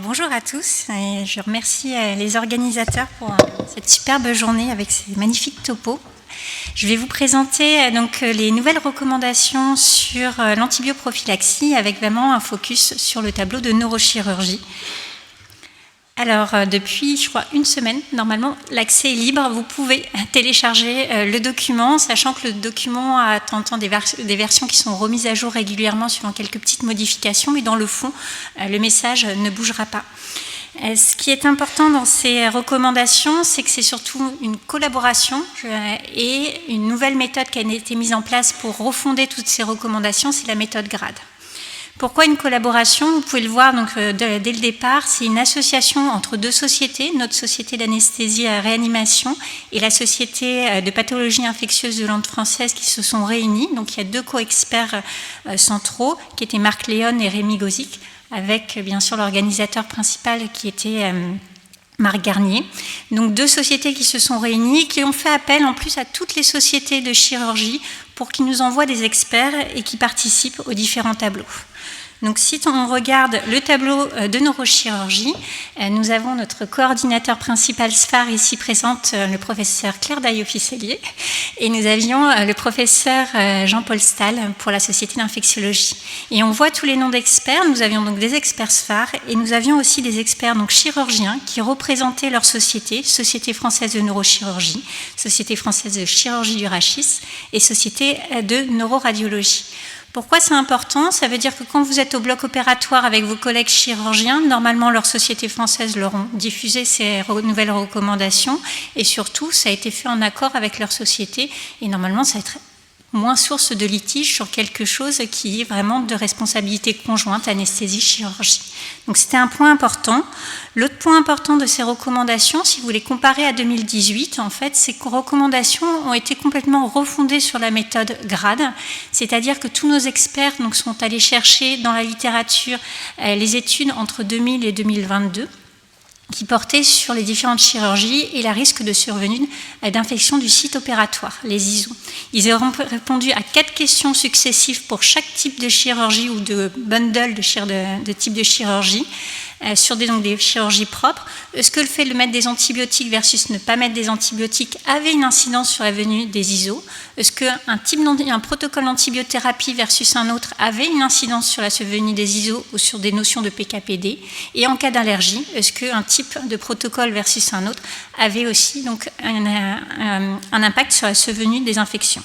Bonjour à tous, et je remercie les organisateurs pour cette superbe journée avec ces magnifiques topos. Je vais vous présenter donc les nouvelles recommandations sur l'antibioprophylaxie avec vraiment un focus sur le tableau de neurochirurgie. Alors, depuis, je crois, une semaine, normalement, l'accès est libre. Vous pouvez télécharger le document, sachant que le document a des versions qui sont remises à jour régulièrement suivant quelques petites modifications, mais dans le fond, le message ne bougera pas. Ce qui est important dans ces recommandations, c'est que c'est surtout une collaboration et une nouvelle méthode qui a été mise en place pour refonder toutes ces recommandations, c'est la méthode GRADE. Pourquoi une collaboration? Vous pouvez le voir donc, dès le départ, c'est une association entre deux sociétés, notre société d'anesthésie et réanimation et la société de pathologie infectieuse de langue française qui se sont réunis. Donc il y a deux co-experts centraux qui étaient Marc Léon et Rémi Gauzic, avec bien sûr l'organisateur principal qui était Marc Garnier. Donc deux sociétés qui se sont réunies, qui ont fait appel en plus à toutes les sociétés de chirurgie pour qu'ils nous envoient des experts et qui participent aux différents tableaux. Donc si on regarde le tableau de neurochirurgie, nous avons notre coordinateur principal SPHAR ici présente, le professeur Claire Daillot-Ficelier, et nous avions le professeur Jean-Paul Stahl pour la Société d'infectiologie. Et on voit tous les noms d'experts. Nous avions donc des experts SPHAR et nous avions aussi des experts donc chirurgiens qui représentaient leur société, Société française de neurochirurgie, Société française de chirurgie du rachis et Société de neuroradiologie. Pourquoi c'est important? Ça veut dire que quand vous êtes au bloc opératoire avec vos collègues chirurgiens, normalement leur société française leur ont diffusé ces nouvelles recommandations et surtout ça a été fait en accord avec leur société et normalement ça va être moins source de litige sur quelque chose qui est vraiment de responsabilité conjointe, anesthésie-chirurgie. Donc c'était un point important. L'autre point important de ces recommandations, si vous les comparez à 2018, en fait, ces recommandations ont été complètement refondées sur la méthode GRADE, c'est-à-dire que tous nos experts donc, sont allés chercher dans la littérature les études entre 2000 et 2022, qui portait sur les différentes chirurgies et le risque de survenue d'infection du site opératoire, les ISO. Ils ont répondu à 4 questions successives pour chaque type de chirurgie ou de bundle de type de chirurgie, sur des chirurgies propres. Est-ce que le fait de mettre des antibiotiques versus ne pas mettre des antibiotiques avait une incidence sur la venue des ISO? Est-ce qu'un protocole d'antibiothérapie versus un autre avait une incidence sur la survenue des ISO ou sur des notions de PKPD? Et en cas d'allergie, est-ce qu'un type de protocole versus un autre avait aussi donc, un impact sur la survenue des infections?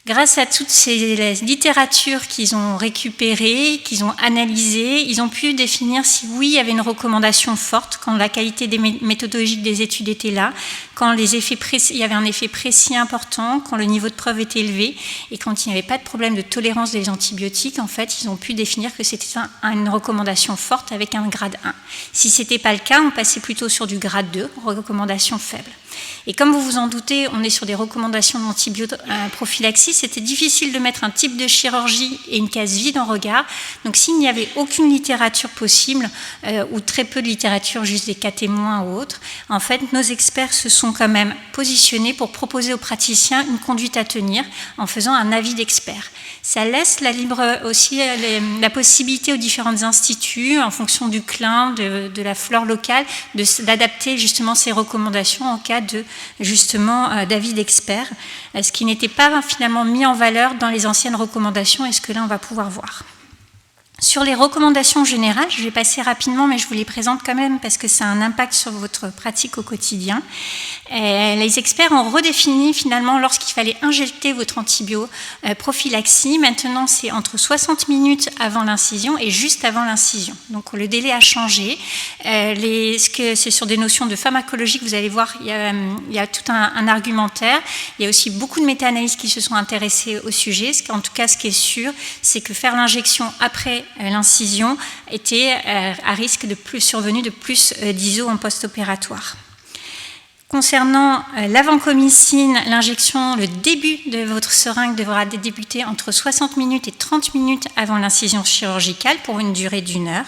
Grâce à toutes ces littératures qu'ils ont récupérées, qu'ils ont analysées, ils ont pu définir si oui, il y avait une recommandation forte, quand la qualité méthodologique des études était là, quand il y avait un effet précis important, quand le niveau de preuve était élevé, et quand il n'y avait pas de problème de tolérance des antibiotiques, en fait, ils ont pu définir que c'était une recommandation forte avec un grade 1. Si ce n'était pas le cas, on passait plutôt sur du grade 2, recommandation faible. Et comme vous vous en doutez, on est sur des recommandations d'antibioprophylaxie. C'était difficile de mettre un type de chirurgie et une case vide en regard. Donc s'il n'y avait aucune littérature possible, ou très peu de littérature, juste des cas témoins ou autres, en fait, nos experts se sont quand même positionnés pour proposer aux praticiens une conduite à tenir en faisant un avis d'expert. Ça laisse la possibilité aux différents instituts, en fonction du clin, de la flore locale, d'adapter justement ces recommandations en cas d'avis d'experts, ce qui n'était pas finalement mis en valeur dans les anciennes recommandations et ce que là on va pouvoir voir. Sur les recommandations générales, je vais passer rapidement, mais je vous les présente quand même parce que ça a un impact sur votre pratique au quotidien. Les experts ont redéfini finalement lorsqu'il fallait injecter votre antibioprophylaxie. Maintenant, c'est entre 60 minutes avant l'incision et juste avant l'incision. Donc le délai a changé. C'est sur des notions de pharmacologie que vous allez voir, il y a tout un argumentaire. Il y a aussi beaucoup de méta-analyses qui se sont intéressées au sujet. En tout cas, ce qui est sûr, c'est que faire l'injection après l'incision était à risque de survenue de plus d'ISO en post-opératoire. Concernant l'avancomycine, l'injection, le début de votre seringue devra débuter entre 60 minutes et 30 minutes avant l'incision chirurgicale pour une durée d'1 heure.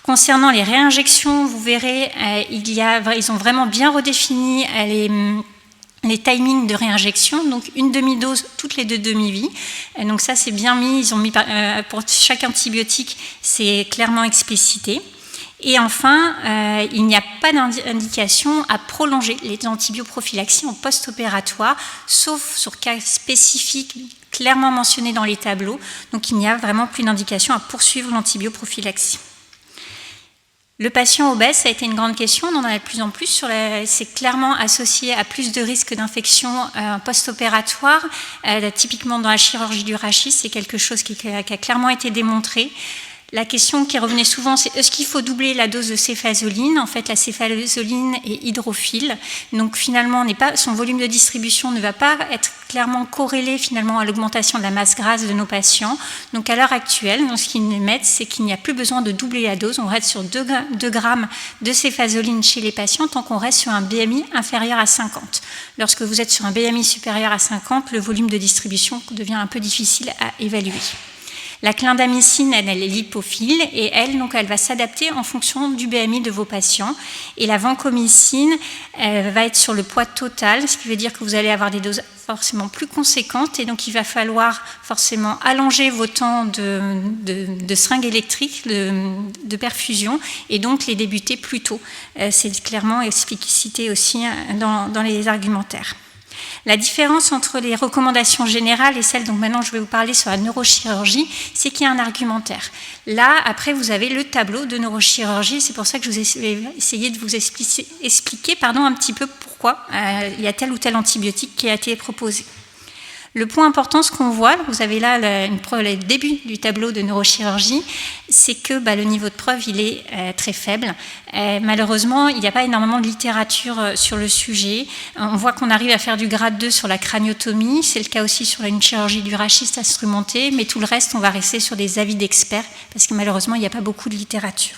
Concernant les réinjections, vous verrez, ils ont vraiment bien redéfini les timings de réinjection, donc une demi-dose toutes les 2 demi-vies. Donc ça, c'est bien mis, ils ont mis pour chaque antibiotique, c'est clairement explicité. Et enfin, il n'y a pas d'indication à prolonger les antibioprophylaxies en post-opératoire, sauf sur cas spécifiques clairement mentionnés dans les tableaux. Donc il n'y a vraiment plus d'indication à poursuivre l'antibioprophylaxie. Le patient obèse, ça a été une grande question, on en a de plus en plus. C'est clairement associé à plus de risques d'infection post-opératoire. Typiquement dans la chirurgie du rachis, c'est quelque chose qui a clairement été démontré. La question qui revenait souvent, c'est est-ce qu'il faut doubler la dose de céphalosporine? En fait, la céphalosporine est hydrophile, donc finalement, son volume de distribution ne va pas être clairement corrélé finalement à l'augmentation de la masse grasse de nos patients. Donc à l'heure actuelle, ce qu'ils nous mettent, c'est qu'il n'y a plus besoin de doubler la dose. On reste sur 2 grammes de céphalosporine chez les patients tant qu'on reste sur un BMI inférieur à 50. Lorsque vous êtes sur un BMI supérieur à 50, le volume de distribution devient un peu difficile à évaluer. La clindamycine, elle est lipophile et elle va s'adapter en fonction du BMI de vos patients. Et la vancomycine va être sur le poids total, ce qui veut dire que vous allez avoir des doses forcément plus conséquentes et donc il va falloir forcément allonger vos temps de seringue électrique, de perfusion et donc les débuter plus tôt. C'est clairement explicité aussi dans les argumentaires. La différence entre les recommandations générales et celles dont maintenant je vais vous parler sur la neurochirurgie, c'est qu'il y a un argumentaire. Là, après, vous avez le tableau de neurochirurgie. C'est pour ça que je vais essayer de vous expliquer un petit peu pourquoi il y a tel ou tel antibiotique qui a été proposé. Le point important, ce qu'on voit, vous avez là le début du tableau de neurochirurgie, c'est que le niveau de preuve, il est très faible. Malheureusement, il n'y a pas énormément de littérature sur le sujet. On voit qu'on arrive à faire du grade 2 sur la craniotomie, c'est le cas aussi sur une chirurgie du rachis instrumentée, mais tout le reste, on va rester sur des avis d'experts, parce que malheureusement, il n'y a pas beaucoup de littérature.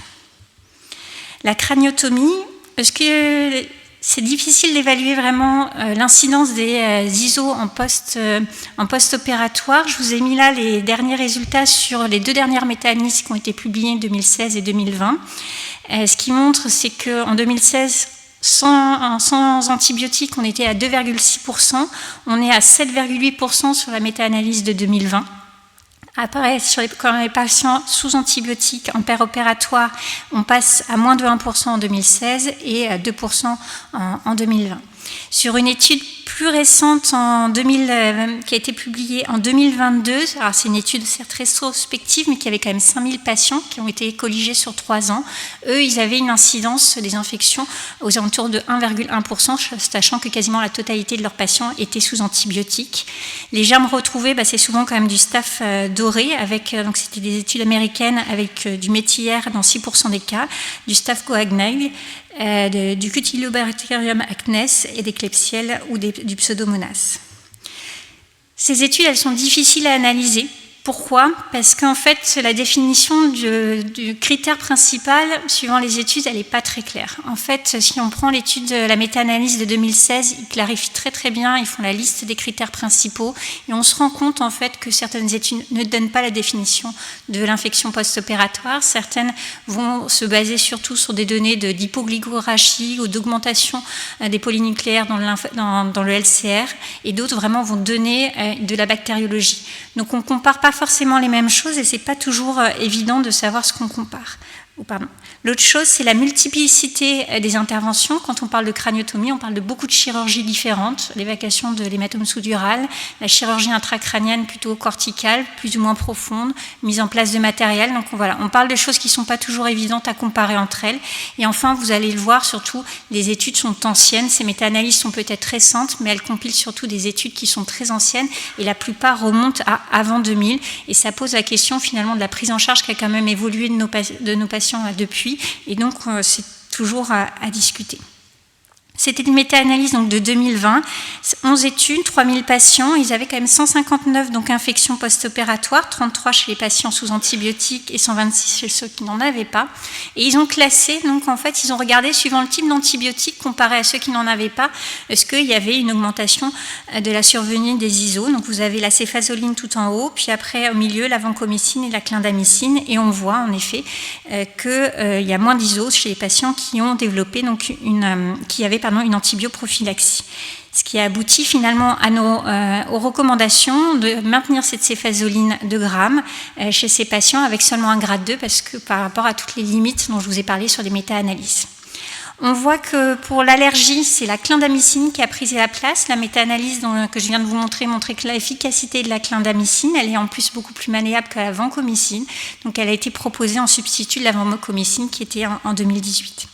La craniotomie, est-ce que c'est difficile d'évaluer vraiment l'incidence des ISO en post-opératoire. Je vous ai mis là les derniers résultats sur les 2 dernières méta-analyses qui ont été publiées en 2016 et 2020. Ce qui montre, c'est qu'en 2016, sans antibiotiques, on était à 2,6%. On est à 7,8% sur la méta-analyse de 2020. Après, quand les patients sous antibiotiques en péropératoire, on passe à moins de 1% en 2016 et à 2% en 2020. Sur une étude plus récente qui a été publiée en 2022, alors c'est une étude certes rétrospective, mais qui avait quand même 5000 patients qui ont été colligés sur 3 ans. Eux, ils avaient une incidence des infections aux alentours de 1,1%, sachant que quasiment la totalité de leurs patients étaient sous antibiotiques. Les germes retrouvés, c'est souvent quand même du staph doré, donc c'était des études américaines avec du métillère dans 6% des cas, du staph coagnae, du Cutibacterium acnes et des Klebsiella ou du Pseudomonas. Ces études, elles sont difficiles à analyser. Pourquoi? Parce qu'en fait, la définition du critère principal, suivant les études, elle n'est pas très claire. En fait, si on prend l'étude de la méta-analyse de 2016, ils clarifient très très bien, ils font la liste des critères principaux, et on se rend compte en fait que certaines études ne donnent pas la définition de l'infection post-opératoire. Certaines vont se baser surtout sur des données d'hypoglycorachie ou d'augmentation des polynucléaires dans le LCR, et d'autres vraiment vont donner de la bactériologie. Donc on ne compare pas forcément les mêmes choses et c'est pas toujours évident de savoir ce qu'on compare. L'autre chose, c'est la multiplicité des interventions. Quand on parle de craniotomie, on parle de beaucoup de chirurgies différentes, l'évacuation de l'hématome sous-dural, la chirurgie intracrânienne plutôt corticale, plus ou moins profonde, mise en place de matériel. Donc voilà, on parle de choses qui ne sont pas toujours évidentes à comparer entre elles. Et enfin, vous allez le voir, surtout, les études sont anciennes. Ces méta-analyses sont peut-être récentes, mais elles compilent surtout des études qui sont très anciennes et la plupart remontent à avant 2000. Et ça pose la question finalement de la prise en charge qui a quand même évolué de nos patients depuis, et donc c'est toujours à discuter. C'était une méta-analyse donc, de 2020, 11 études, 3000 patients, ils avaient quand même 159 donc, infections post-opératoires, 33 chez les patients sous antibiotiques et 126 chez ceux qui n'en avaient pas. Et ils ont classé, donc en fait, ils ont regardé suivant le type d'antibiotiques comparé à ceux qui n'en avaient pas, est-ce qu'il y avait une augmentation de la survenue des ISO. Donc vous avez la céphalosporine tout en haut, puis après au milieu la vancomycine et la clindamycine, et on voit en effet qu'il y a moins d'ISO chez les patients qui ont développé donc, qui avaient une antibioprophylaxie. Ce qui a abouti finalement aux recommandations de maintenir cette céfazoline 2 grammes chez ces patients avec seulement un grade 2 parce que par rapport à toutes les limites dont je vous ai parlé sur des méta-analyses. On voit que pour l'allergie, c'est la clindamycine qui a pris la place. La méta-analyse que je viens de vous montrer que l'efficacité de la clindamycine, elle est en plus beaucoup plus malléable que la vancomycine. Donc elle a été proposée en substitut de la vancomycine qui était en 2018.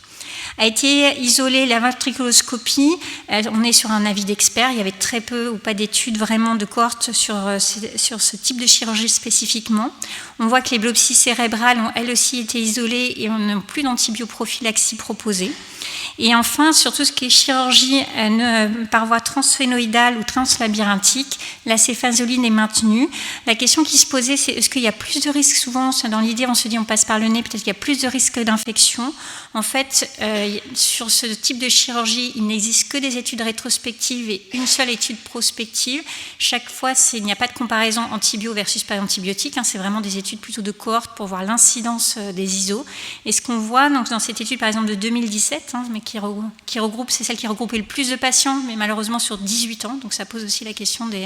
A été isolée la ventriculoscopie. On est sur un avis d'expert. Il y avait très peu ou pas d'études vraiment de cohorte sur ce type de chirurgie spécifiquement. On voit que les biopsies cérébrales ont elles aussi été isolées et on n'a plus d'antibioprophylaxie proposée. Et enfin, sur tout ce qui est chirurgie par voie transphénoïdale ou translabyrinthique, la céfazoline est maintenue. La question qui se posait, c'est est-ce qu'il y a plus de risques? Souvent, dans l'idée, on se dit on passe par le nez, peut-être qu'il y a plus de risques d'infection. En fait, sur ce type de chirurgie, il n'existe que des études rétrospectives et une seule étude prospective. Chaque fois, il n'y a pas de comparaison antibio versus pas antibiotique. C'est vraiment des études plutôt de cohorte pour voir l'incidence des ISO. Et ce qu'on voit donc, dans cette étude, par exemple, de 2017, mais qui regroupe, c'est celle qui regroupait le plus de patients, mais malheureusement sur 18 ans. Donc ça pose aussi la question du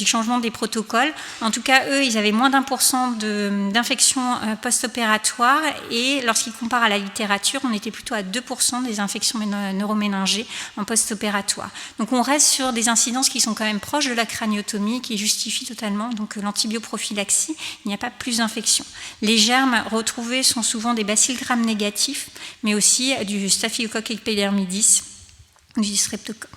changement des protocoles. En tout cas, eux, ils avaient moins d'1% d'infections post-opératoires et lorsqu'ils comparent à la littérature, on était plutôt à 2% des infections neuroméningées en post-opératoire. Donc on reste sur des incidences qui sont quand même proches de la craniotomie, qui justifient totalement donc l'antibioprophylaxie. Il n'y a pas plus d'infections. Les germes retrouvés sont souvent des bacilles gram négatifs, mais aussi du Staphylococcus epidermidis, du streptocoque.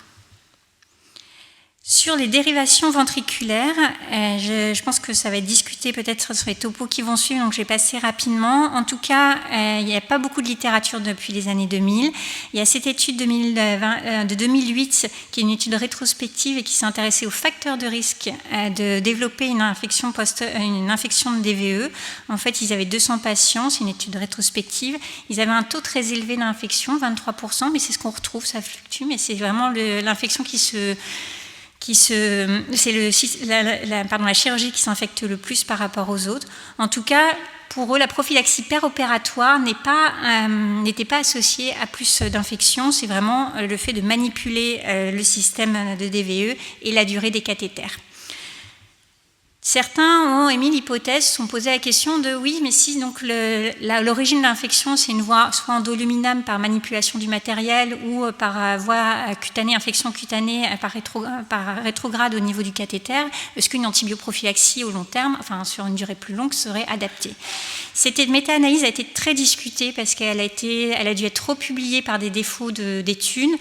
Sur les dérivations ventriculaires, je pense que ça va être discuté peut-être sur les topos qui vont suivre, donc je vais passer rapidement. En tout cas, il n'y a pas beaucoup de littérature depuis les années 2000. Il y a cette étude de 2008 qui est une étude rétrospective et qui s'est intéressée aux facteurs de risque de développer une infection de DVE. En fait, ils avaient 200 patients, c'est une étude rétrospective. Ils avaient un taux très élevé d'infection, 23%, mais c'est ce qu'on retrouve, ça fluctue, mais c'est vraiment l'infection c'est la chirurgie qui s'infecte le plus par rapport aux autres. En tout cas, pour eux, la prophylaxie péropératoire n'était pas associée à plus d'infections. C'est vraiment le fait de manipuler le système de DVE et la durée des cathéters. Certains ont émis l'hypothèse, sont posé la question de oui, mais si donc l'origine de l'infection, c'est une voie soit endoluminale par manipulation du matériel ou par voie cutanée, infection cutanée par rétrograde au niveau du cathéter, est-ce qu'une antibioprophylaxie au long terme, enfin sur une durée plus longue, serait adaptée? Cette méta-analyse a été très discutée parce qu'elle a dû être trop publiée par des défauts d'études.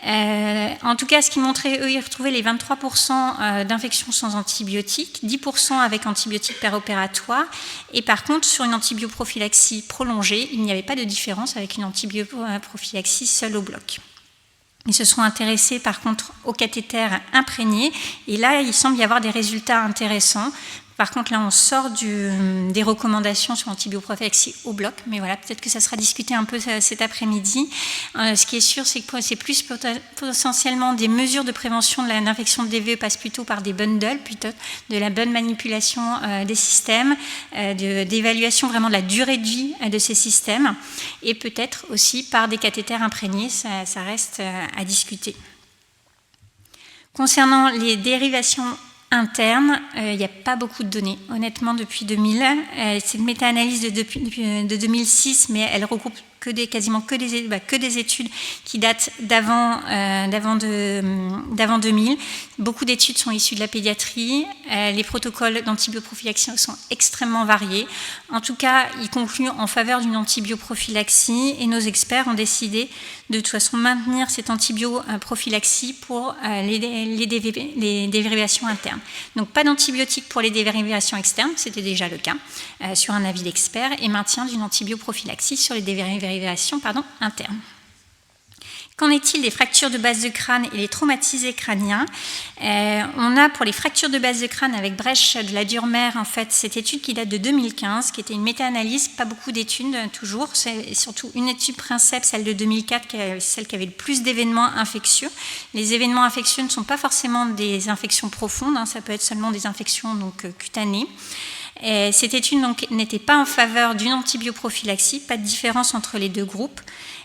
En tout cas, ce qui montrait, eux, ils retrouvaient les 23% d'infections sans antibiotiques, 10% avec antibiotiques péropératoire, et par contre, sur une antibioprophylaxie prolongée, il n'y avait pas de différence avec une antibioprophylaxie seule au bloc. Ils se sont intéressés par contre aux cathéters imprégnés, et là, il semble y avoir des résultats intéressants. Par contre, là, on sort des recommandations sur l'antibioprophylaxie au bloc, mais voilà, peut-être que ça sera discuté un peu cet après-midi. Ce qui est sûr, c'est que c'est plus potentiellement des mesures de prévention de l'infection de DVE passent plutôt par des bundles, plutôt de la bonne manipulation des systèmes, d'évaluation vraiment de la durée de vie de ces systèmes, et peut-être aussi par des cathéters imprégnés, ça reste à discuter. Concernant les dérivations interne, il n'y a pas beaucoup de données, honnêtement, depuis 2000. C'est une méta-analyse de 2006, mais elle regroupe quasiment que des études qui datent d'avant 2000. Beaucoup d'études sont issues de la pédiatrie. Les protocoles d'antibioprophylaxie sont extrêmement variés. En tout cas, ils concluent en faveur d'une antibioprophylaxie et nos experts ont décidé de toute façon maintenir cette antibioprophylaxie pour les dérivations internes. Donc pas d'antibiotiques pour les dérivations externes, c'était déjà le cas sur un avis d'expert, et maintien d'une antibioprophylaxie sur les dérivations internes. Qu'en est-il des fractures de base de crâne et les traumatisés crâniens? On a pour les fractures de base de crâne avec brèche de la Durmer, en fait, cette étude qui date de 2015, qui était une méta-analyse, pas beaucoup d'études toujours, c'est surtout une étude princeps, celle de 2004, qui est celle qui avait le plus d'événements infectieux. Les événements infectieux ne sont pas forcément des infections profondes, ça peut être seulement des infections donc, cutanées. Cette étude n'était pas en faveur d'une antibioprophylaxie, pas de différence entre les deux groupes.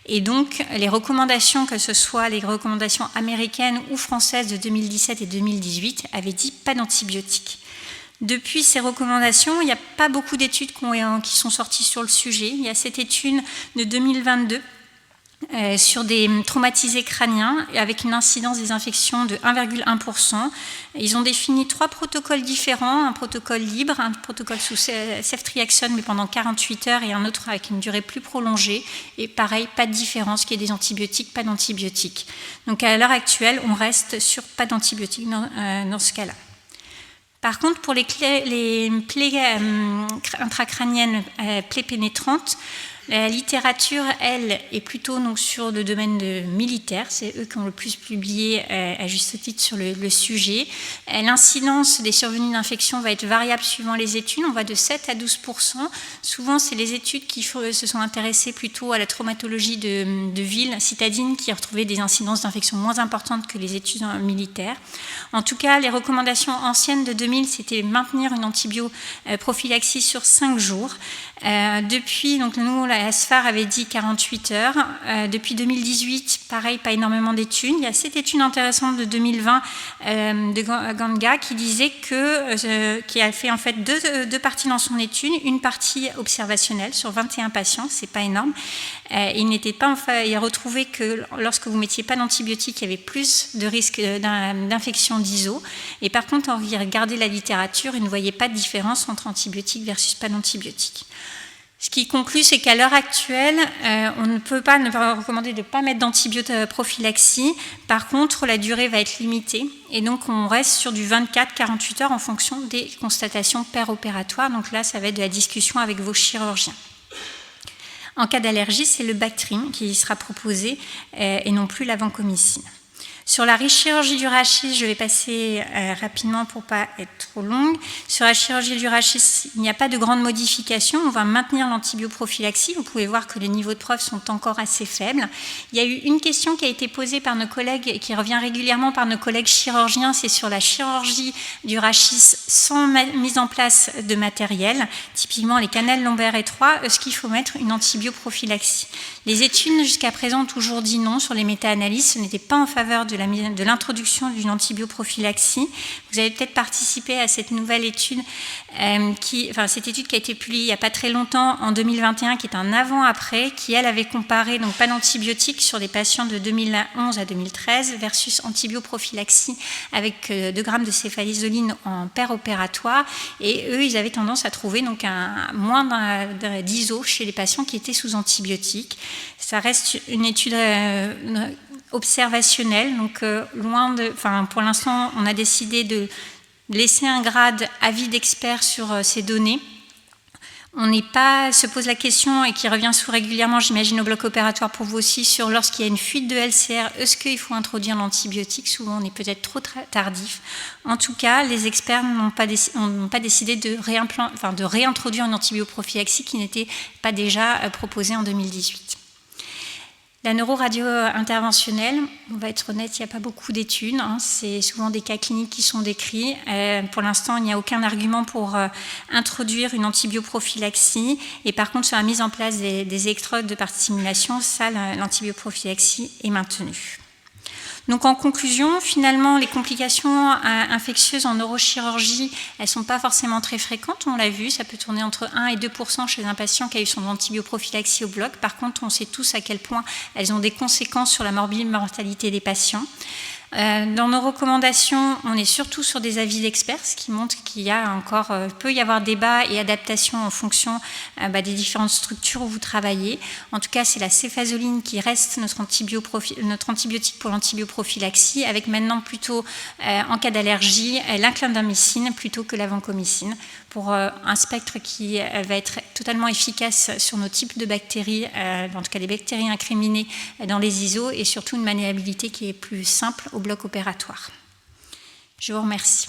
Et donc, les recommandations, que ce soit les recommandations américaines ou françaises de 2017 et 2018, avaient dit pas d'antibiotiques. Depuis ces recommandations, il n'y a pas beaucoup d'études qui sont sorties sur le sujet. Il y a cette étude de 2022 sur des traumatisés crâniens avec une incidence des infections de 1,1%. Ils ont défini 3 protocoles différents, un protocole libre, un protocole sous ceftriaxone mais pendant 48 heures et un autre avec une durée plus prolongée. Et pareil, pas de différence, qu'il y ait des antibiotiques, pas d'antibiotiques. Donc à l'heure actuelle, on reste sur pas d'antibiotiques dans ce cas-là. Par contre, pour les plaies intracrâniennes, plaies pénétrantes, la littérature, elle, est plutôt donc, sur le domaine militaire. C'est eux qui ont le plus publié à juste titre sur le sujet. L'incidence des survenues d'infection va être variable suivant les études. On va de 7 à 12%. Souvent, c'est les études qui se sont intéressées plutôt à la traumatologie de ville citadine qui ont retrouvé des incidences d'infection moins importantes que les études militaires. En tout cas, les recommandations anciennes de 2000, c'était maintenir une antibioprophylaxie sur 5 jours. Depuis, donc nous, la SFAR avait dit 48 heures. Depuis 2018, pareil, pas énormément d'études. Il y a cette étude intéressante de 2020 de Ganga qui disait qui a fait en fait deux parties dans son étude, une partie observationnelle sur 21 patients, c'est pas énorme. Il a retrouvé que lorsque vous mettiez pas d'antibiotiques, il y avait plus de risque d'infection d'ISO. Et par contre, quand vous regardez la littérature, il ne voyait pas de différence entre antibiotiques versus pas d'antibiotiques. Ce qui conclut, c'est qu'à l'heure actuelle, on ne peut pas recommander de ne pas mettre d'antibioprophylaxie. Par contre, la durée va être limitée. Et donc, on reste sur du 24-48 heures en fonction des constatations péropératoires. Donc là, ça va être de la discussion avec vos chirurgiens. En cas d'allergie, c'est le Bactrim qui sera proposé et non plus la vancomycine. Sur la chirurgie du rachis, je vais passer rapidement pour ne pas être trop longue. Sur la chirurgie du rachis, il n'y a pas de grande modification. On va maintenir l'antibioprophylaxie. Vous pouvez voir que les niveaux de preuves sont encore assez faibles. Il y a eu une question qui a été posée par nos collègues et qui revient régulièrement par nos collègues chirurgiens. C'est sur la chirurgie du rachis sans mise en place de matériel. Typiquement, les canaux lombaires étroits, est-ce qu'il faut mettre une antibioprophylaxie? Les études jusqu'à présent ont toujours dit non sur les méta-analyses. Ce n'était pas en faveur de l'introduction d'une antibioprophylaxie. Vous avez peut-être participé à cette nouvelle étude, cette étude qui a été publiée il n'y a pas très longtemps, en 2021, qui est un avant-après, qui, elle, avait comparé donc pas d'antibiotiques sur des patients de 2011 à 2013 versus antibioprophylaxie avec 2 grammes de céphalisoline en péropératoire. Et eux, ils avaient tendance à trouver donc moins d'ISO chez les patients qui étaient sous antibiotiques. Ça reste une étude observationnelle, donc pour l'instant, on a décidé de laisser un grade avis d'expert sur ces données. On se pose la question, et qui revient régulièrement, j'imagine, au bloc opératoire pour vous aussi, sur lorsqu'il y a une fuite de LCR, est-ce qu'il faut introduire l'antibiotique? Souvent, on est peut-être trop tardif. En tout cas, les experts n'ont pas décidé de réintroduire une antibioprophylaxie qui n'était pas déjà proposée en 2018. La neuroradio interventionnelle, on va être honnête, il n'y a pas beaucoup d'études. C'est souvent des cas cliniques qui sont décrits. Pour l'instant, il n'y a aucun argument pour introduire une antibioprophylaxie. Et par contre, sur la mise en place des électrodes par stimulation, ça, l'antibioprophylaxie est maintenue. Donc en conclusion, finalement, les complications infectieuses en neurochirurgie, elles ne sont pas forcément très fréquentes, on l'a vu, ça peut tourner entre 1 et 2% chez un patient qui a eu son antibioprophylaxie au bloc. Par contre, on sait tous à quel point elles ont des conséquences sur la mortalité des patients. Dans nos recommandations, on est surtout sur des avis d'experts, ce qui montre qu'il peut y avoir débat et adaptation en fonction des différentes structures où vous travaillez. En tout cas, c'est la céphalosporine qui reste notre antibiotique pour l'antibioprophylaxie, avec maintenant plutôt, en cas d'allergie, l'inclindamycine plutôt que la vancomycine, pour un spectre qui va être totalement efficace sur nos types de bactéries, en tout cas les bactéries incriminées dans les ISO, et surtout une maniabilité qui est plus simple au bloc opératoire. Je vous remercie.